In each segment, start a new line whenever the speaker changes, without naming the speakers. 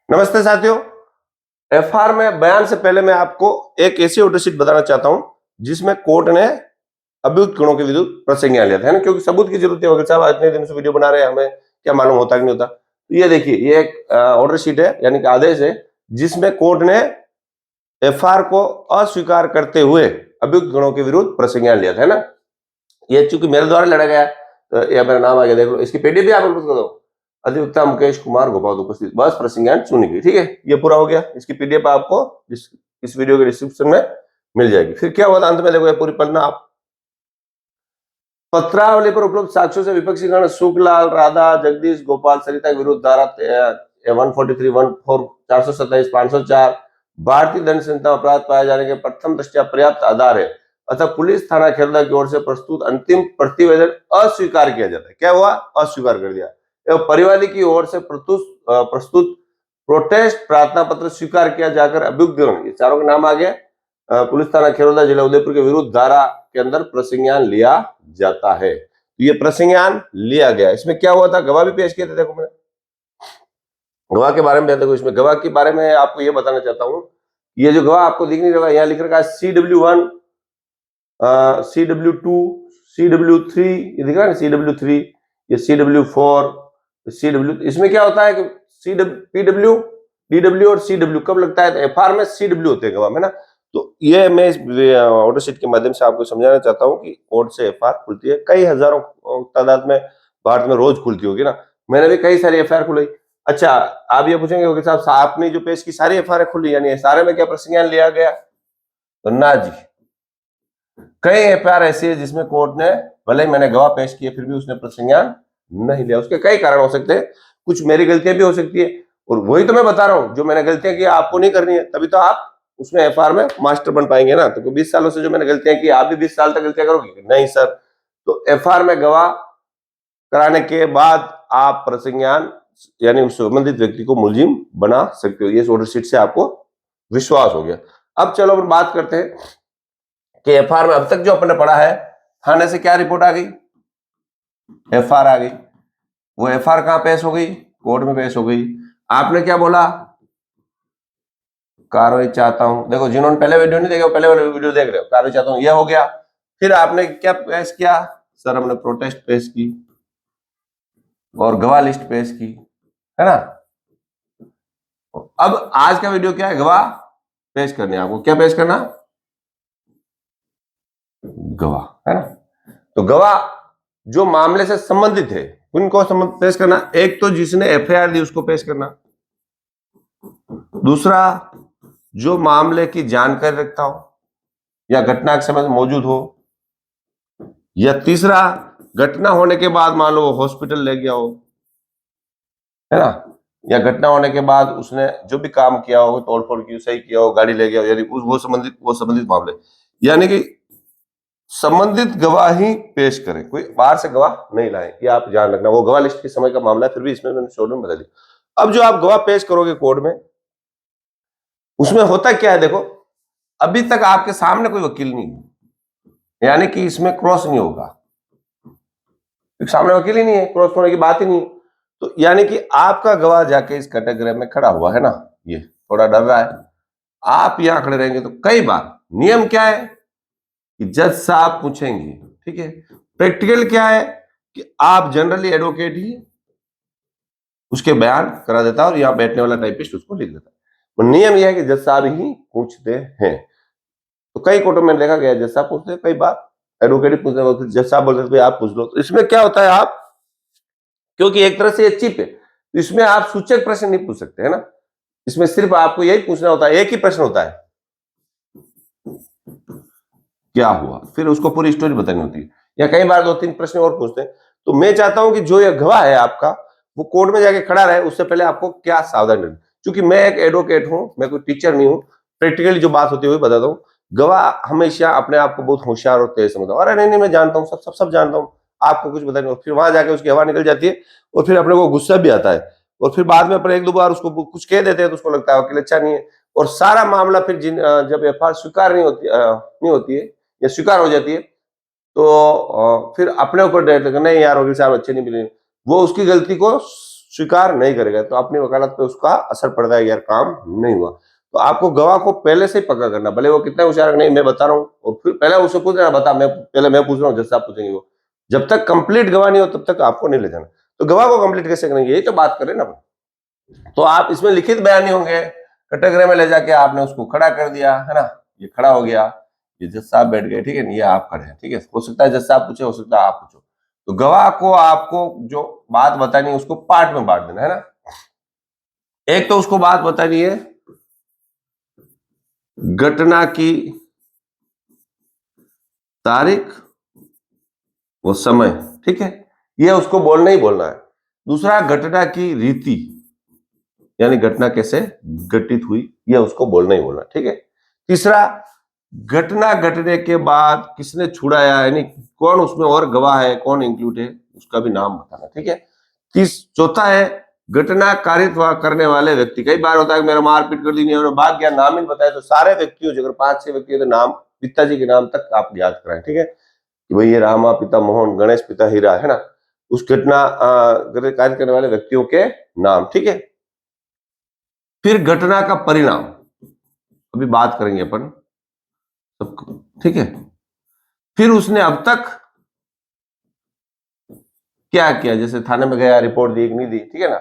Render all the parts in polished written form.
नमस्ते साथियों। एफआर में बयान से पहले मैं आपको एक ऐसी ऑर्डरशीट बताना चाहता हूं जिसमें कोर्ट ने अभियुक्त गणों के विरुद्ध प्रसंज्ञान लिया था, है ना। क्योंकि सबूत की जरूरत है। वकील साहब इतने दिन से वीडियो बना रहे हैं, हमें क्या मालूम होता कि नहीं होता। तो ये देखिए, ये एक ऑर्डरशीट है, यानी कि आदेश है, जिसमें कोर्ट ने एफआर को अस्वीकार करते हुए अभियुक्त गणों के विरुद्ध प्रसंज्ञान लिया था, है ना। ये चूंकि मेरे द्वारा लड़ा गया तो यह मेरा नाम आ गया, देख लो। इसकी पीडीएफ भी आप लोग कर दो। अधिवक्ता मुकेश कुमार गोपाल उपस्थित, बस प्रसंज्ञान चुनी गई। ठीक है, ये पूरा हो गया। इसकी पीडीएफ आपको इस वीडियो के डिस्क्रिप्शन में मिल जाएगी। फिर क्या हुआ अंत में, देखो ये पूरी पढ़ना आप। पत्रावली पर उपलब्ध साक्ष्यों से विपक्षी गण सुखलाल, राधा, जगदीश, गोपाल, सरिता के विरुद्ध धारा 143, 14, 427, 504 भारतीय दंड संहिता अपराध पाए जाने के प्रथम दृष्टया पर्याप्त आधार है, अतः पुलिस थाना खेरदा की ओर से प्रस्तुत अंतिम प्रतिवेदन अस्वीकार किया जाता है। क्या हुआ? अस्वीकार कर दिया। एवं परिवादी की ओर से प्रस्तुत प्रोटेस्ट प्रार्थना पत्र स्वीकार किया जाकर अभियुक्त गण, ये चारों के नाम आ गया, पुलिस थाना खेरौदा जिला उदयपुर के विरुद्ध धारा के अंदर प्रसंज्ञान लिया जाता है। तो ये प्रसंज्ञान लिया गया। इसमें क्या हुआ था? गवाह भी पेश किए थे। देखो मैं गवाह के बारे में, देखो इसमें गवाह के बारे में आपको ये बताना चाहता हूं। ये जो गवाह आपको दिख नहीं रहा, यहाँ लिख रखा है CW1, CW2, CW3, ये दिख रहा है ना, CW3, ये CW4, CW। इसमें क्या होता है कि PW, DW और CW कब लगता है? तो एफआर में CW होते हैं गवाह में ना। तो ये मैं इस ऑर्डर शीट के माध्यम से आपको समझाना चाहता हूँ कि कोर्ट से एफआर खुलती है, कई हजारों तादाद में भारत में रोज खुलती होगी ना। मैंने भी कई सारी एफआईआर खुलाई। अच्छा, आप ये पूछेंगे वकील साहब, आपने जो पेश की सारी एफआईआर खुली, यानी सारे में क्या प्रसंज्ञान लिया गया? तो ना जी, कई एफआईआर ऐसी है जिसमें कोर्ट ने, भले ही मैंने गवाह पेश किए, फिर भी उसने प्रसंज्ञान नहीं लिया। उसके कई कारण हो सकते हैं, कुछ मेरी गलतियां भी हो सकती है, और वही तो मैं बता रहा हूं, जो मैंने गलतियां की आपको नहीं करनी है, तभी तो आप उसमें एफआईआर में मास्टर बन पाएंगे ना। तो 20 सालों से जो मैंने गलतियां की, आप भी 20 साल तक गलतियां करोगे? नहीं सर। तो एफआईआर में गवाह कराने के बाद आप प्रसंज्ञान, यानी उस संबंधित व्यक्ति को मुलजिम बना सकते हो। ये ऑर्डर शीट से आपको विश्वास हो गया। अब चलो अपन बात करते हैं कि एफआईआर में अब तक जो अपने पढ़ा है, थाने से क्या रिपोर्ट आ गई? एफआईआर आ गई। वो एफआईआर कहां पेश हो गई? कोर्ट में पेश हो गई। आपने क्या बोला? कार्रवाई चाहता हूं। देखो, जिन्होंने पहले वीडियो नहीं देखा, पहले वाले वीडियो देख रहे हो, कार्रवाई चाहता हूं, यह हो गया। फिर आपने क्या पेश किया? सर हमने प्रोटेस्ट पेश की और गवाह लिस्ट पेश की, है ना। अब आज का वीडियो क्या है? गवाह पेश करने। आपको क्या पेश करना? गवाह, है ना। तो गवाह जो मामले से संबंधित है उनको पेश करना। एक तो जिसने एफआईआर दी उसको पेश करना, दूसरा जो मामले की जानकारी रखता हो या घटना के समय मौजूद हो, या तीसरा घटना होने के बाद मान लो वो हॉस्पिटल ले गया हो, है ना, या घटना होने के बाद उसने जो भी काम किया हो, तोड़फोड़ की, सही किया हो, गाड़ी ले गया हो, यदि वो संबंधित मामले, यानी कि संबंधित गवाह ही पेश करें, कोई बाहर से गवाह नहीं लाए। ये आप ध्यान रखना। वो गवाह लिस्ट के समय का मामला है, फिर भी इसमें मैंने शॉर्ट में बता दिया। अब जो आप गवाह पेश करोगे कोर्ट में, उसमें होता क्या है? देखो, अभी तक आपके सामने कोई वकील नहीं है, यानी कि इसमें क्रॉस नहीं होगा। सामने वकील ही नहीं है, क्रॉस होने की बात ही नहीं है। तो यानी कि आपका गवाह जाके इस कैटेगरी में खड़ा हुआ है ना, ये थोड़ा डर रहा है। आप यहां खड़े रहेंगे तो कई बार नियम क्या है कि जज साहब पूछेंगे, ठीक है। प्रैक्टिकल क्या है कि आप जनरली एडवोकेट ही उसके बयान करा देता है और यहाँ बैठने वाला टाइपिस्ट उसको लिख देता है। नियम यह है कि जज साहब ही पूछते हैं। तो कई कोर्टों में देखा गया जज साहब पूछते हैं, कई बार एडवोकेट ही पूछते हैं, जज साहब बोलते हैं आप पूछ लो। तो इसमें क्या होता है, आप, क्योंकि एक तरह से ये चिप है, तो इसमें आप सूचक प्रश्न नहीं पूछ सकते, है ना। इसमें सिर्फ आपको यही पूछना होता है, एक ही प्रश्न होता है, क्या हुआ, फिर उसको पूरी स्टोरी बतानी होती है। या कई बार 2-3 प्रश्न और पूछते हैं। तो मैं चाहता हूं कि जो ये गवाह है आपका, वो कोर्ट में जाके खड़ा रहे, उससे पहले आपको क्या सावधानी रखनी। क्योंकि मैं एक एडवोकेट हूं, मैं कोई टीचर नहीं हूं, प्रैक्टिकली जो बात होती है वही बताता हूँ। गवाह हमेशा अपने आप को बहुत होशियार और तेज समझता है, अरे नहीं मैं जानता हूँ, सब जानता हूँ, आपको कुछ बताने। फिर वहां जाके उसकी हवा निकल जाती है और फिर अपने को गुस्सा भी आता है, और फिर बाद में अपने 1-2 बार उसको कुछ कह देते हैं तो उसको लगता है वकील अच्छा नहीं है, और सारा मामला फिर जब एफआईआर स्वीकार नहीं होती है या स्वीकार हो जाती है, तो फिर अपने ऊपर नहीं यार वकील साहब अच्छे नहीं मिले, वो उसकी गलती को स्वीकार नहीं करेगा तो अपनी वकालत पे उसका असर पड़ता है, यार काम नहीं हुआ। तो आपको गवाह को पहले से ही पक्का करना, भले वो कितना होशियार नहीं, मैं बता रहा हूँ, और फिर पहले उससे पूछना, बता, मैं पहले मैं पूछ रहा हूँ, जज साहब पूछेंगे वो। जब तक कंप्लीट गवाह नहीं हो तब तक आपको नहीं ले जाना। तो गवाह को कंप्लीट कैसे करेंगे, यही तो बात करें ना। तो आप इसमें लिखित बयान नहीं होंगे, कटघरे में ले जाके आपने उसको खड़ा कर दिया, है ना, ये खड़ा हो गया, ये जज साहब बैठ गए, ठीक है, ये आप खड़े हैं, ठीक है, हो सकता है जज साहब पूछे, हो सकता है आप पूछो। तो गवाह को आपको जो बात बतानी है उसको पार्ट में बांट देना है ना। एक तो उसको बात बतानी है घटना की तारीख वो समय, ठीक है, ये उसको बोलना ही बोलना है। दूसरा घटना की रीति, यानी घटना कैसे घटित हुई, यह उसको बोलना ही बोलना, ठीक है। तीसरा, घटना घटने के बाद किसने छुड़ाया, यानी कौन उसमें और गवाह है, कौन इंक्लूड है, उसका भी नाम बताना, ठीक है। चौथा है घटना कारित करने वाले व्यक्ति। कई बार होता है कि मेरा मारपीट कर दी नहीं और भाग गया, नाम ही बताया, तो सारे व्यक्तियों, अगर 5-6 व्यक्ति है तो नाम, पिताजी के नाम तक आप याद कराएं, ठीक है, कि भाई ये रामा पिता मोहन, गणेश पिता हीरा, है ना, उस घटना कार्य करने वाले व्यक्तियों के नाम, ठीक है। फिर घटना का परिणाम, अभी बात करेंगे अपन सबको, ठीक है। फिर उसने अब तक क्या किया, जैसे थाने में गया, रिपोर्ट दी कि नहीं दी, ठीक है ना,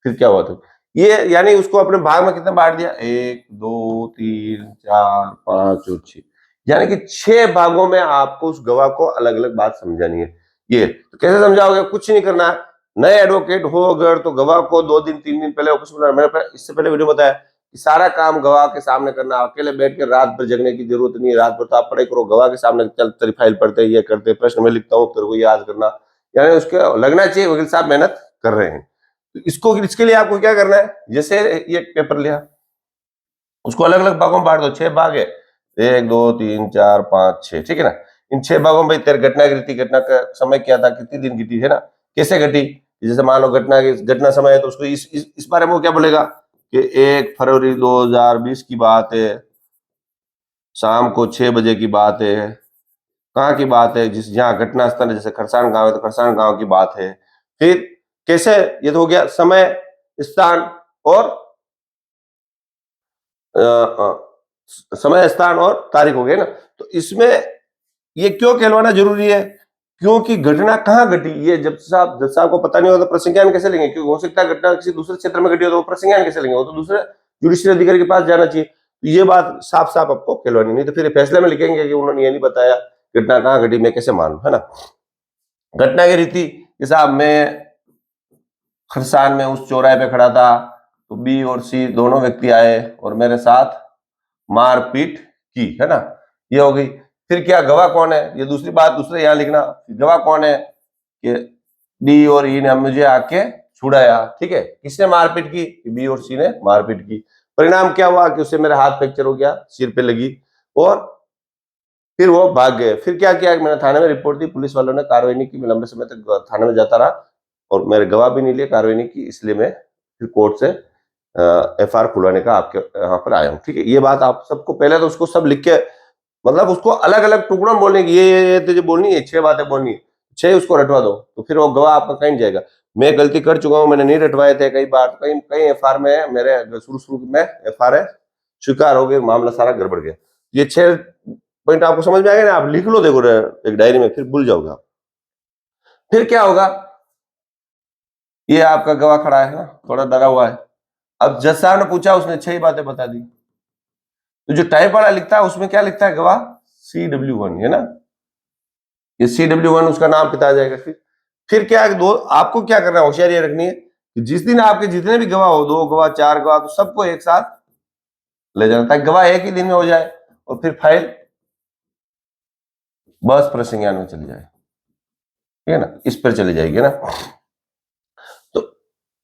फिर क्या हुआ तो ये, यानी उसको अपने भाग में कितना बांट दिया, 1 2 3 4 5 और 6, यानी कि 6 भागों में आपको उस गवाह को अलग अलग बात समझानी है। ये तो कैसे समझाओगे, कुछ नहीं करना है। नए एडवोकेट हो अगर तो गवाह को 2 दिन 3 दिन पहले ऑफिस में, मैंने इससे पहले वीडियो बताया कि सारा काम गवाह के सामने करना, अकेले बैठ के रात भर जगने की जरूरत नहीं है। रात भर तो आप पढ़ाई करो, गवाह के सामने चल तेरी फाइल पढ़ते, ये करते, प्रश्न में लिखता हूँ, तेरे को याद करना, यानी उसके लगना चाहिए वकील साहब मेहनत कर रहे हैं। तो इसके लिए आपको क्या करना है, जैसे ये पेपर लिया, उसको अलग अलग भागों में बांट दो, 6 भाग है, 1 2 3 4 5 6, ठीक है ना। इन 6 भागों में तेरे घटना घटी, घटना का समय क्या था, कितनी दिन घटी, है ना, कैसे घटी, जैसे मान लो घटना समय है तो उसको इस बारे में वो क्या बोलेगा कि 1 फरवरी 2020 की बात है, शाम को 6 बजे की बात है, कहाँ की बात है, जिस जहाँ घटना स्थल है, जैसे खरसाण गांव है तो खरसाण गांव की बात है। फिर कैसे, ये तो हो गया समय, स्थान और समय स्थान और तारीख हो गई ना। तो इसमें ये क्यों कहलवाना जरूरी है, क्योंकि घटना कहाँ घटी, ये जब साहब को पता नहीं होता तो प्रसंज्ञान कैसे लेंगे, क्योंकि हो सकता है घटना किसी दूसरे क्षेत्र में घटी हो तो वो प्रसंज्ञान कैसे लेंगे, वो तो दूसरे जुडिशियल अधिकारी के पास जाना चाहिए। तो ये बात साफ साफ आपको कहलवानी, नहीं तो फिर फैसले में लिखेंगे कि उन्होंने ये नहीं बताया घटना कहाँ घटी, मैं कैसे मानूं, है ना। घटना की रीति, साहब मैं खरसान में उस चौराहे पे खड़ा था, तो बी और सी दोनों व्यक्ति आए और मेरे साथ मारपीट की, है ना, ये हो गई। फिर क्या, गवाह कौन है, ये दूसरी बात, दूसरे यहाँ लिखना, गवाह कौन है कि डी और ई ने मुझे आके छुड़ाया, ठीक है, किसने मारपीट की, बी और सी ने मारपीट की। परिणाम क्या हुआ कि उससे मेरा हाथ फ्रैक्चर हो गया, सिर पे लगी, और फिर वो भाग गए। फिर क्या किया, मैंने थाने में रिपोर्ट दी, पुलिस वालों ने कार्रवाई नहीं की, मैं लंबे समय तक थाने में जाता रहा और मेरे गवाह भी नहीं लिए, कार्रवाई नहीं की, इसलिए मैं फिर कोर्ट से FIR खुलवाने का आपके यहाँ पर आया हूँ, ठीक है। ये बात आप सबको, पहले तो उसको सब लिख के, मतलब उसको अलग अलग टुकड़ों में बोलने की, ये तुझे बोलनी है, 6 बातें बोलनी है, 6 उसको रटवा दो, तो फिर वो गवाह आपका कहीं जाएगा। मैं गलती कर चुका हूँ, मैंने नहीं रटवाए थे कई बार, कई कई FIR में मेरे शुरू में FIR है स्वीकार हो गई, मामला सारा गड़बड़ गया। ये 6 पॉइंट आपको समझ में आ गया ना, आप लिख लो, देखो एक डायरी में, फिर भूल जाओगे आप। फिर क्या होगा, ये आपका गवाह खड़ा है ना, थोड़ा डरा हुआ है। अब जज साहब ने पूछा, उसने 6 बातें बता दी, तो जो टाइप वाला लिखता है उसमें क्या लिखता है, गवाह CW1, है ना, ये CW1 उसका नाम पिता आ जाएगा। फिर क्या है, दो आपको क्या करना है, होशियारी ये रखनी है कि जिस दिन आपके जितने भी गवाह हो, 2 गवाह 4 गवाह, तो सबको एक साथ ले जाना, ताकि गवाह एक ही दिन में हो जाए और फिर फाइल बस प्रसंज्ञान में चली जाए, ठीक है ना, इस पर चली जाएगी ना। तो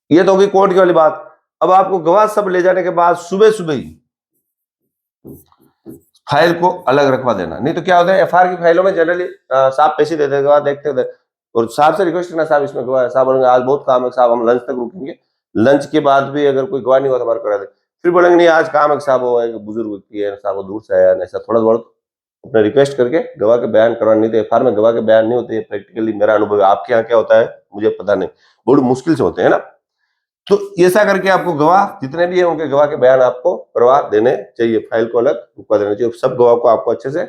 ये तो होगी कोर्ट की वाली बात। अब आपको गवाह सब ले जाने के बाद सुबह सुबह ही फाइल को अलग रखवा देना, नहीं तो क्या होता है, FIR की फाइलों में जनरली साहब पैसे देते हैं, गवाह देखते हैं, और साहब से रिक्वेस्ट करना, साहब इसमें गवाह, साहब बोलेंगे आज बहुत काम है साहब, हम लंच तक रुकेंगे, लंच के बाद भी अगर कोई गवाह नहीं हुआ तो हमारा करा दे। फिर बोलेंगे नहीं आज काम है साहब, वो एक बुजुर्ग व्यक्ति है साहब, वो दूर से आया, ऐसा थोड़ा बहुत अपने रिक्वेस्ट करके गवाह के बयान करवाना, नहीं तो FIR में गवाह के बयान नहीं होते, प्रैक्टिकली मेरा अनुभव है, आपके यहाँ क्या होता है मुझे पता नहीं, बहुत मुश्किल से होते हैं ना। तो ऐसा करके आपको गवाह जितने भी है उनके गवाह के बयान आपको करवा देने चाहिए, फाइल को अलग रुकवा देना चाहिए, सब गवाह को आपको अच्छे से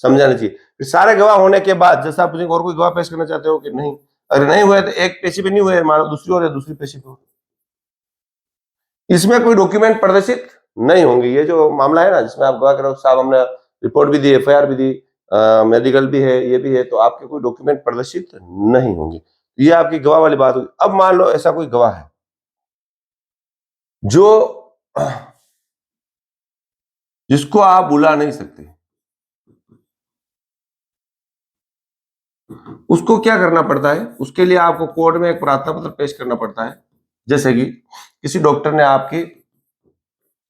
समझाना चाहिए। फिर सारे गवाह होने के बाद जैसा आप और कोई गवाह पेश करना चाहते हो कि नहीं, अगर नहीं हुए तो एक पेशी पे नहीं हुए, मान लो दूसरी और है दूसरी पेशी पे, इसमें कोई डॉक्यूमेंट प्रदर्शित नहीं होंगे। ये जो मामला है ना जिसमें आप गवाह करो साहब हमने रिपोर्ट भी दी, एफआईआर भी दी, मेडिकल भी है, ये भी है, तो आपके कोई डॉक्यूमेंट प्रदर्शित नहीं होंगे। ये आपकी गवाह वाली बात होगी। अब मान लो ऐसा कोई गवाह है जो जिसको आप बुला नहीं सकते, उसको क्या करना पड़ता है, उसके लिए आपको कोर्ट में एक प्रार्थना पत्र पेश करना पड़ता है। जैसे कि किसी डॉक्टर ने आपकी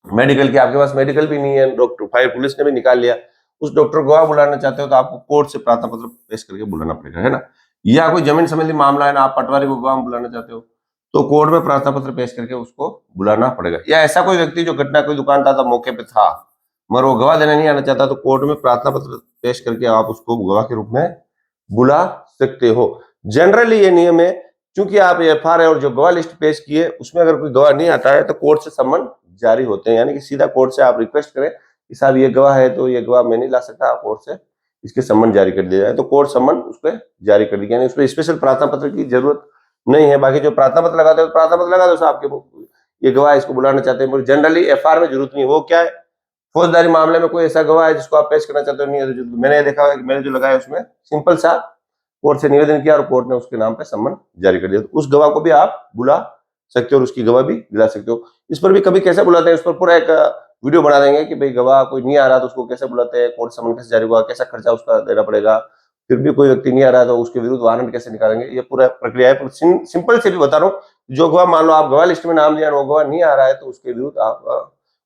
मेडिकल की, आपके पास मेडिकल भी नहीं है, डॉक्टर फाइल पुलिस ने भी निकाल लिया, उस डॉक्टर को गवाह बुलाना चाहते हो तो आपको कोर्ट से प्रार्थना पत्र पेश करके बुलाना पड़ेगा, है ना। या कोई जमीन संबंधी मामला है ना, आप पटवारी को गवाह बुलाना चाहते हो तो कोर्ट में प्रार्थना पत्र पेश करके उसको बुलाना पड़ेगा। या ऐसा कोई व्यक्ति जो घटना कोई दुकानदार था मौके पे था मगर वो गवाह देने नहीं आना चाहता तो कोर्ट में प्रार्थना पत्र पेश करके आप उसको गवाह के रूप में बुला सकते हो। जनरली ये नियम है, क्योंकि आप एफआईआर और जो गवाह लिस्ट पेश किए उसमें अगर कोई गवाह नहीं आता है तो कोर्ट से सम्मन जारी होते हैं, यानी कि सीधा कोर्ट से आप रिक्वेस्ट करें कि साहब ये गवाह है तो ये गवाह मैं नहीं ला सकता, आप कोर्ट से इसके सम्मन जारी कर दिया जाए, तो कोर्ट सम्मन उस पर जारी कर दिया, यानी उस पर स्पेशल प्रार्थना पत्र की जरूरत नहीं है। बाकी जो प्रार्थना पत्र लगाते हो प्रार्थना पत्र लगा दो साहब के ये गवाह इसको बुलाना चाहते हैं, जनरली एफआईआर में जरूरत नहीं है। वो क्या है, फौजदारी मामले में कोई ऐसा गवाह है जिसको आप पेश करना चाहते हो नहीं है, तो मैंने देखा है कि मैंने जो लगाया उसमें सिंपल सा कोर्ट से निवेदन किया और कोर्ट ने उसके नाम पे सम्मन जारी कर दिया, तो उस गवाह को भी आप बुला सकते हो और उसकी गवाह भी दिला सकते हो। इस पर भी कभी कैसे बुलाते हैं, उस पर पूरा एक वीडियो बना देंगे कि भाई गवाह कोई नहीं आ रहा तो उसको कैसे बुलाते हैं, कोर्ट सम्मन कैसे जारी हुआ, कैसा खर्चा उसका देना पड़ेगा, फिर भी कोई व्यक्ति नहीं आ रहा है तो उसके विरुद्ध वारंट कैसे निकालेंगे, ये पूरा प्रक्रिया है। सिंपल से भी बता रहा हूँ, जो गवाह मान लो आप गवाह लिस्ट में नाम दिया वो गवाह नहीं आ रहा है तो उसके विरुद्ध आप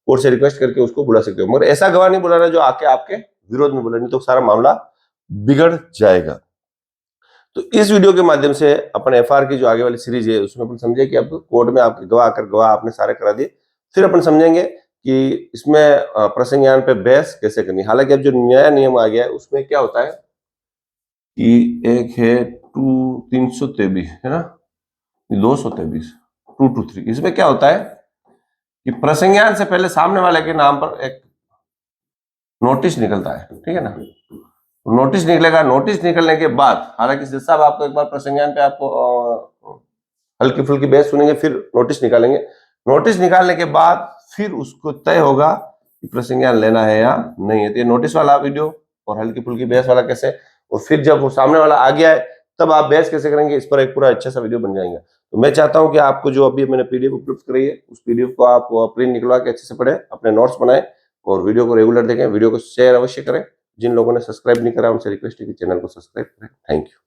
कोर्ट से रिक्वेस्ट करके उसको बुला सकते हो, मगर ऐसा गवाह नहीं बुलाना जो आके आपके विरोध में बोले, नहीं तो सारा मामला बिगड़ जाएगा। तो इस वीडियो के माध्यम से अपन एफआईआर की जो आगे वाली सीरीज है उसमें अपन समझे कि अब कोर्ट में आपके गवाह आकर गवाह आपने सारे करा दिए, फिर अपन समझेंगे कि इसमें प्रसंज्ञान पे बहस कैसे करनी। हालांकि अब जो नया नियम आ गया है उसमें क्या होता है कि एक है 323 है ना, 223 223, इसमें क्या होता है कि प्रसंज्ञान से पहले सामने वाले के नाम पर एक नोटिस निकलता है, ठीक है ना। नोटिस निकलेगा, नोटिस निकलने के बाद हालांकि जज साहब आपको एक बार प्रसंज्ञान पे आपको हल्की फुल्की बहस सुनेंगे, फिर नोटिस निकालेंगे। नोटिस निकालने के बाद फिर उसको तय होगा कि प्रसंज्ञान लेना है या नहीं है। तो ये नोटिस वाला वीडियो और हल्की फुल्की बहस वाला कैसे, और फिर जब वो सामने वाला आ गया है तब आप बहस कैसे करेंगे, इस पर एक पूरा अच्छा सा वीडियो बन जाएगा। तो मैं चाहता हूं कि आपको जो अभी मैंने पीडीएफ उपलब्ध कराई है उस पीडीएफ को आप प्रिंट निकलवा के अच्छे से पढ़े, अपने नोट्स बनाए और वीडियो को रेगुलर देखें, वीडियो को शेयर अवश्य करें। जिन लोगों ने सब्सक्राइब नहीं करा उनसे रिक्वेस्ट है कि चैनल को सब्सक्राइब करें। Thank you.